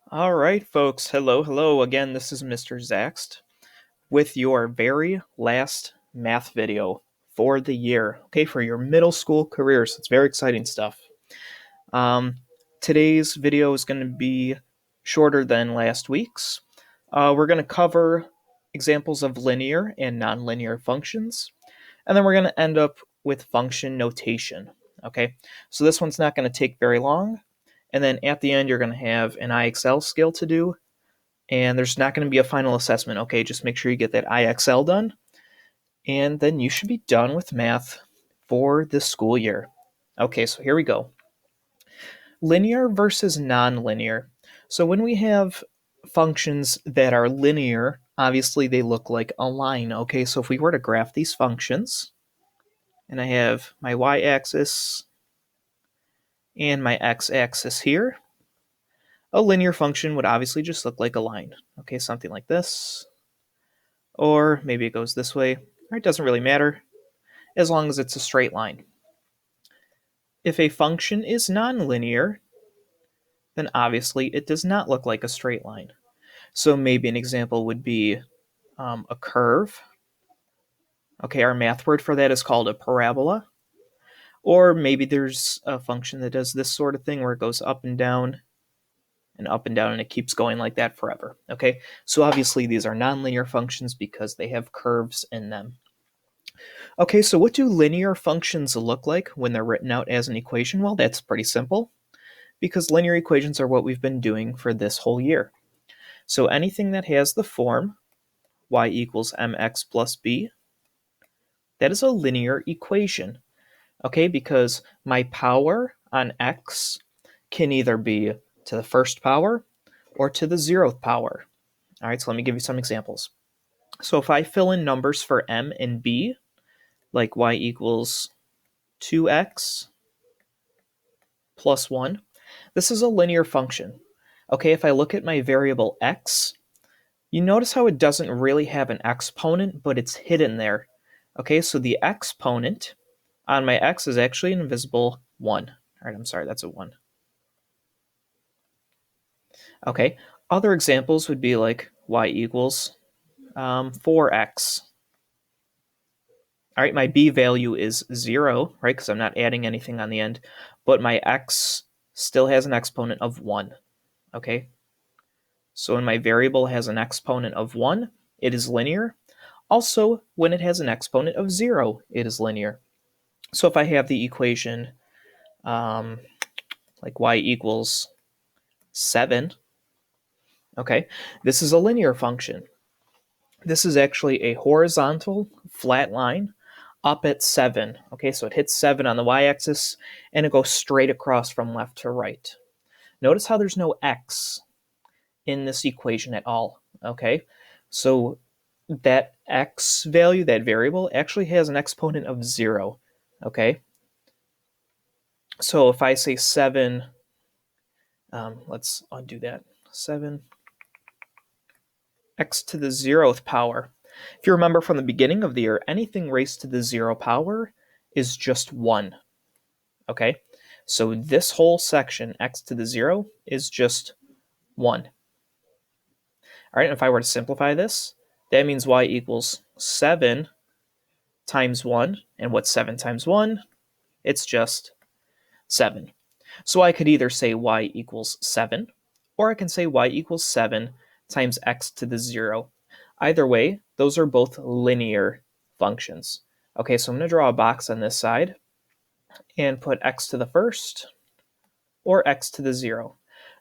All right, folks. Hello again. This is Mr. Zaxt with your very last math video for the year. Okay, for your middle school careers. It's very exciting stuff. Um, Today's video is going to be shorter than last week's. We're going to cover examples of linear and nonlinear functions, and then we're going to end up with function notation. Okay, so this one's not going to take very long. And then at the end, you're going to have an IXL skill to do, and there's not going to be a final assessment. Okay, just make sure you get that IXL done, and then you should be done with math for this school year. Okay, so here we go. Linear versus nonlinear. So when we have functions that are linear, obviously they look like a line. Okay, so if we were to graph these functions, and I have my y-axis and my x-axis here, a linear function would obviously just look like a line. Okay, something like this. Or maybe it goes this way. It doesn't really matter as long as it's a straight line. If a function is nonlinear, then obviously it does not look like a straight line. So maybe an example would be a curve. Okay, our math word for that is called a parabola. Or maybe there's a function that does this sort of thing where it goes up and down and up and down, and it keeps going like that forever. Okay, so obviously these are nonlinear functions because they have curves in them. Okay, so what do linear functions look like when they're written out as an equation? Well, that's pretty simple because linear equations are what we've been doing for this whole year. So anything that has the form y equals mx plus b, that is a linear equation. Okay, because my power on x can either be to the first power or to the 0th power. All right, so let me give you some examples. So if I fill in numbers for m and b, like y equals 2x plus 1, this is a linear function. Okay, if I look at my variable x, you notice how it doesn't really have an exponent, but it's hidden there. Okay, so the exponent on my x is actually an invisible 1. All right, I'm sorry, that's a 1. Okay, other examples would be like y equals 4x. All right, my b value is 0, right, because I'm not adding anything on the end, but my x still has an exponent of 1. Okay, so when my variable has an exponent of 1, it is linear. Also, when it has an exponent of 0, it is linear. So if I have the equation like y equals 7, okay, this is a linear function. This is actually a horizontal flat line up at 7. Okay, so it hits 7 on the y-axis, and it goes straight across from left to right. Notice how there's no x in this equation at all. Okay, so that x value, that variable, actually has an exponent of 0. Okay, so if I say 7, let's undo that. 7 x to the 0th power. If you remember from the beginning of the year, anything raised to the 0 power is just 1. Okay, so this whole section, x to the 0, is just 1. All right, and if I were to simplify this, that means y equals 7 times 1. And what's 7 times 1? It's just 7. So I could either say y equals 7, or I can say y equals 7 times x to the 0. Either way, those are both linear functions. Okay, so I'm going to draw a box on this side and put x to the first or x to the 0.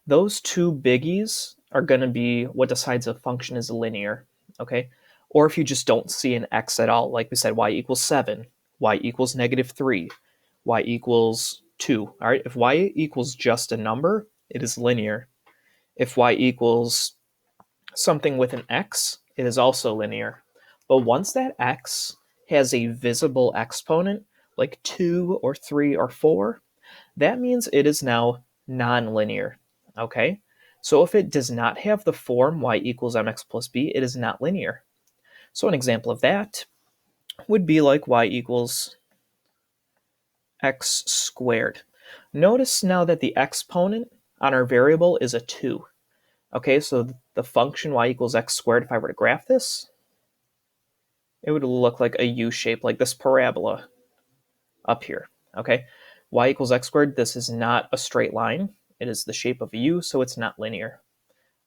Those two biggies are going to be what decides if a function is linear. Okay, or if you just don't see an x at all, like we said, y equals 7, y equals -3, y equals 2. All right, if y equals just a number, it is linear. If y equals something with an x, it is also linear. But once that x has a visible exponent, like 2 or 3 or 4, that means it is now nonlinear. Okay? So if it does not have the form y equals mx plus b, it is not linear. So an example of that would be like y equals x squared. Notice now that the exponent on our variable is a 2. Okay, so the function y equals x squared, if I were to graph this, it would look like a U shape, like this parabola up here. Okay, y equals x squared, this is not a straight line. It is the shape of a U, so it's not linear.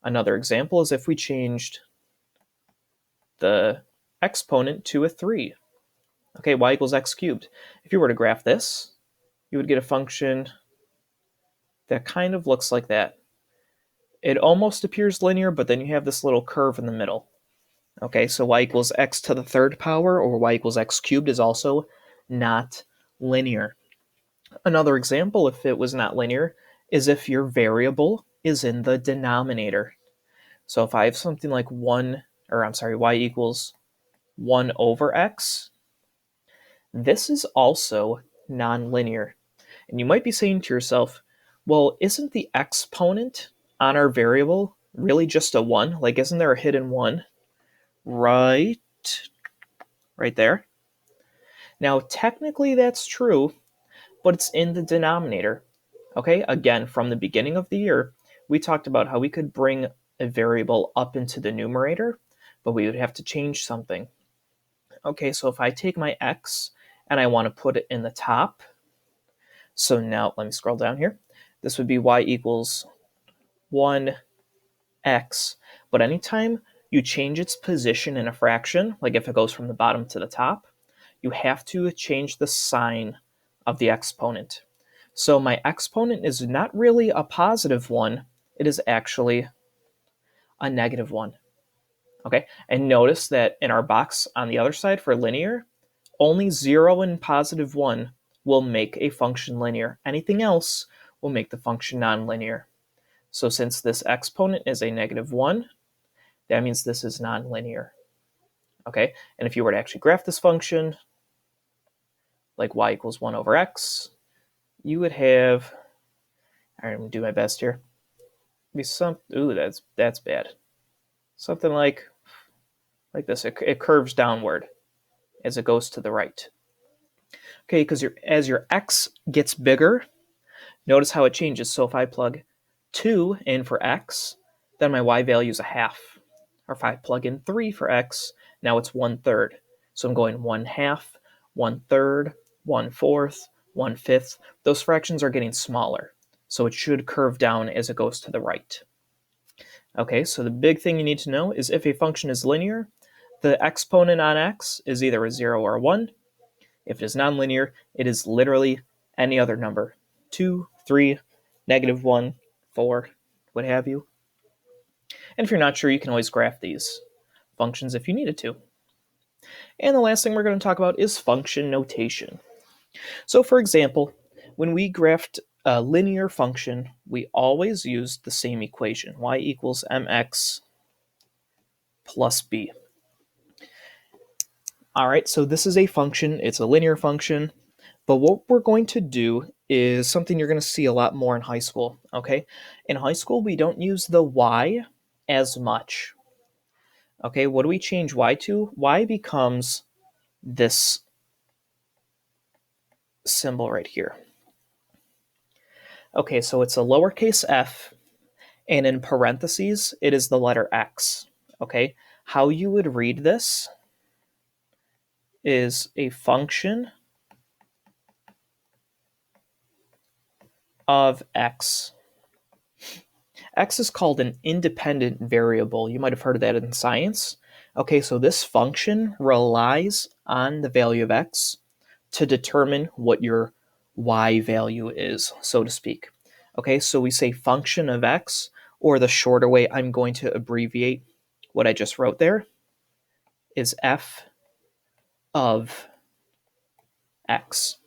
Another example is if we changed the exponent to a 3. Okay, y equals x cubed. If you were to graph this, you would get a function that kind of looks like that. It almost appears linear, but then you have this little curve in the middle. Okay, so y equals x to the third power, or y equals x cubed, is also not linear. Another example, if it was not linear, is if your variable is in the denominator. So if I have something like y equals 1 over x, this is also nonlinear. And you might be saying to yourself, well, isn't the exponent on our variable really just a 1? Like, isn't there a hidden 1? Right there. Now, technically that's true, but it's in the denominator. Okay, again, from the beginning of the year, we talked about how we could bring a variable up into the numerator, but we would have to change something. Okay, so if I take my x and I want to put it in the top, so now let me scroll down here. This would be y equals 1x, but anytime you change its position in a fraction, like if it goes from the bottom to the top, you have to change the sign of the exponent. So my exponent is not really a positive 1, it is actually a negative 1. Okay, and notice that in our box on the other side for linear, only 0 and positive 1 will make a function linear. Anything else will make the function nonlinear. So since this exponent is a negative 1, that means this is nonlinear. Okay, and if you were to actually graph this function, like y equals 1 over x, you would have, all right, I'm going to do my best here. Be that's bad. Something like this. It curves downward as it goes to the right. Okay, because as your x gets bigger, notice how it changes. So if I plug 2 in for x, then my y value is a half. Or if I plug in 3 for x, now it's 1/3. So I'm going 1/2, 1/3, 1/4, 1/5. Those fractions are getting smaller. So it should curve down as it goes to the right. Okay, so the big thing you need to know is if a function is linear, the exponent on x is either a 0 or a 1. If it is nonlinear, it is literally any other number. 2, 3, -1, 4, what have you. And if you're not sure, you can always graph these functions if you needed to. And the last thing we're going to talk about is function notation. So for example, when we graphed a linear function, we always used the same equation, y equals mx plus b. All right, so this is a function, it's a linear function, but what we're going to do is something you're going to see a lot more in high school, okay? In high school, we don't use the y as much. Okay, what do we change y to? Y becomes this symbol right here. Okay, so it's a lowercase f, and in parentheses, it is the letter x. Okay, how you would read this is a function of x. X is called an independent variable. You might have heard of that in science. Okay, so this function relies on the value of x to determine what your y value is, so to speak. Okay, so we say function of x, or the shorter way I'm going to abbreviate what I just wrote there is f of x.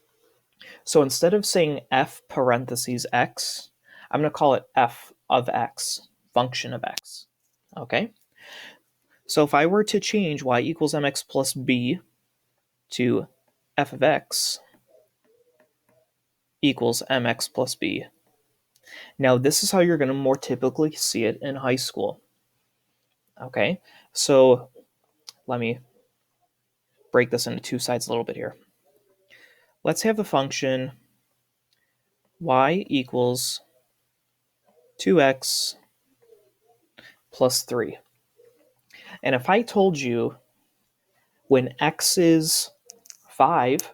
So instead of saying f parentheses x, I'm going to call it f of x, function of x. Okay? So if I were to change y equals mx plus b to f of x equals mx plus b, now this is how you're going to more typically see it in high school. Okay? So let me break this into two sides a little bit here. Let's have the function y equals 2x plus 3. And if I told you when x is 5,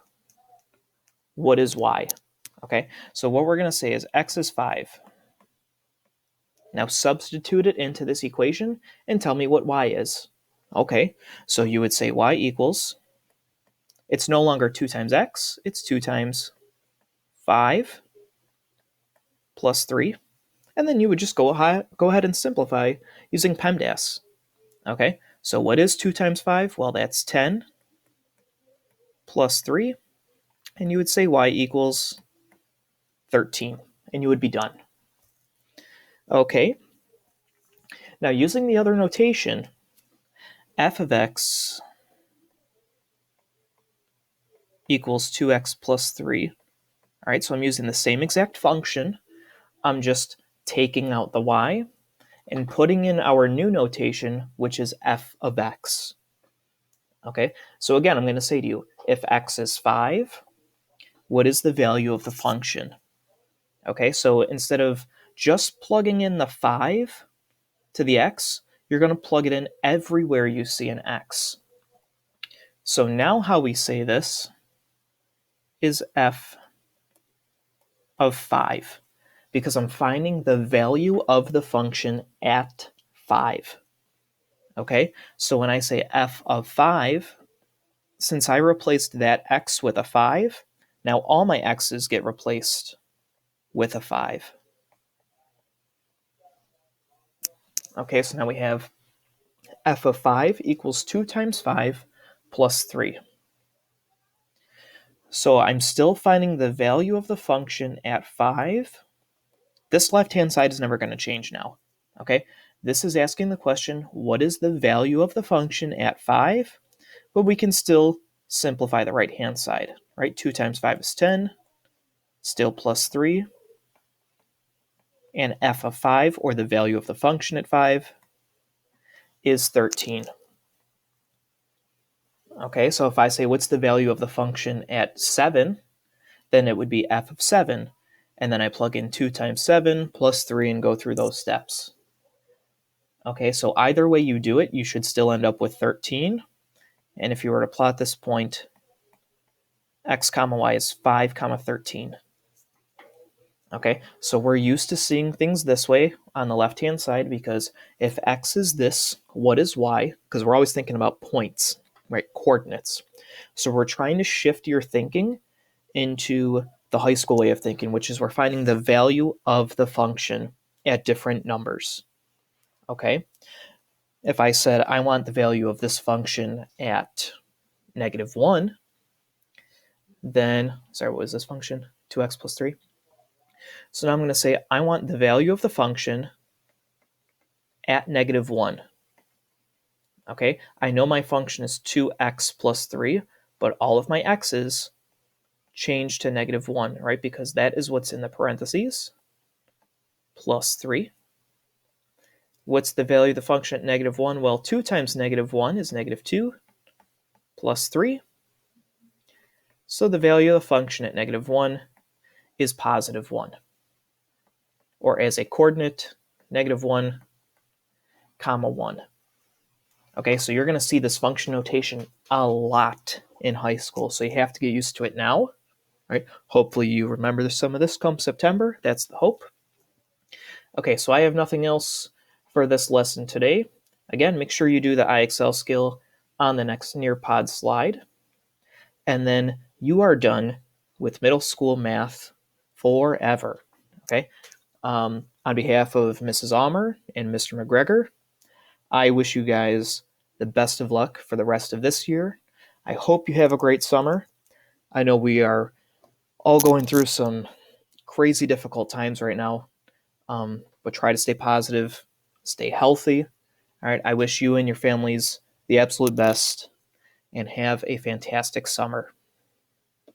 what is y? Okay, so what we're going to say is x is 5. Now substitute it into this equation and tell me what y is. Okay, so you would say y equals, it's no longer 2 times x, it's 2 times 5 plus 3. And then you would just go ahead and simplify using PEMDAS. Okay, so what is 2 times 5? Well, that's 10 plus 3. And you would say y equals 13. And you would be done. Okay, now using the other notation, f of x equals 2x plus 3. All right, so I'm using the same exact function. I'm just taking out the y and putting in our new notation, which is f of x. Okay, so again, I'm going to say to you, if x is 5, what is the value of the function? Okay, so instead of just plugging in the 5 to the x, you're going to plug it in everywhere you see an x. So now how we say this is f of 5, because I'm finding the value of the function at 5. Okay, so when I say f of 5, since I replaced that x with a 5, now all my x's get replaced with a 5. Okay, so now we have f of 5 equals 2 times 5 plus 3. So I'm still finding the value of the function at 5. This left-hand side is never going to change now. Okay, this is asking the question, what is the value of the function at 5? But we can still simplify the right-hand side, right? 2 times 5 is 10, still plus 3. And f of 5, or the value of the function at 5, is 13. Okay, so if I say what's the value of the function at 7, then it would be f of 7. And then I plug in 2 times 7 plus 3 and go through those steps. Okay, so either way you do it, you should still end up with 13. And if you were to plot this point, x comma y is 5 comma 13. Okay, so we're used to seeing things this way on the left-hand side, because if x is this, what is y? Because we're always thinking about points, right? Coordinates. So we're trying to shift your thinking into the high school way of thinking, which is we're finding the value of the function at different numbers. Okay, if I said I want the value of this function at -1, then, sorry, what was this function? 2x plus 3. So now I'm going to say I want the value of the function at -1. Okay, I know my function is 2x plus 3, but all of my x's change to -1, right? Because that is what's in the parentheses, plus 3. What's the value of the function at -1? Well, 2 times -1 is -2, plus 3. So the value of the function at -1 is +1. Or as a coordinate, -1, comma 1. Okay, so you're going to see this function notation a lot in high school, so you have to get used to it now. Right? Hopefully you remember some of this come September. That's the hope. Okay, so I have nothing else for this lesson today. Again, make sure you do the IXL skill on the next Nearpod slide. And then you are done with middle school math forever. Okay? On behalf of Mrs. Almer and Mr. McGregor, I wish you guys the best of luck for the rest of this year. I hope you have a great summer. I know we are all going through some crazy difficult times right now, but try to stay positive, stay healthy. All right, I wish you and your families the absolute best, and have a fantastic summer.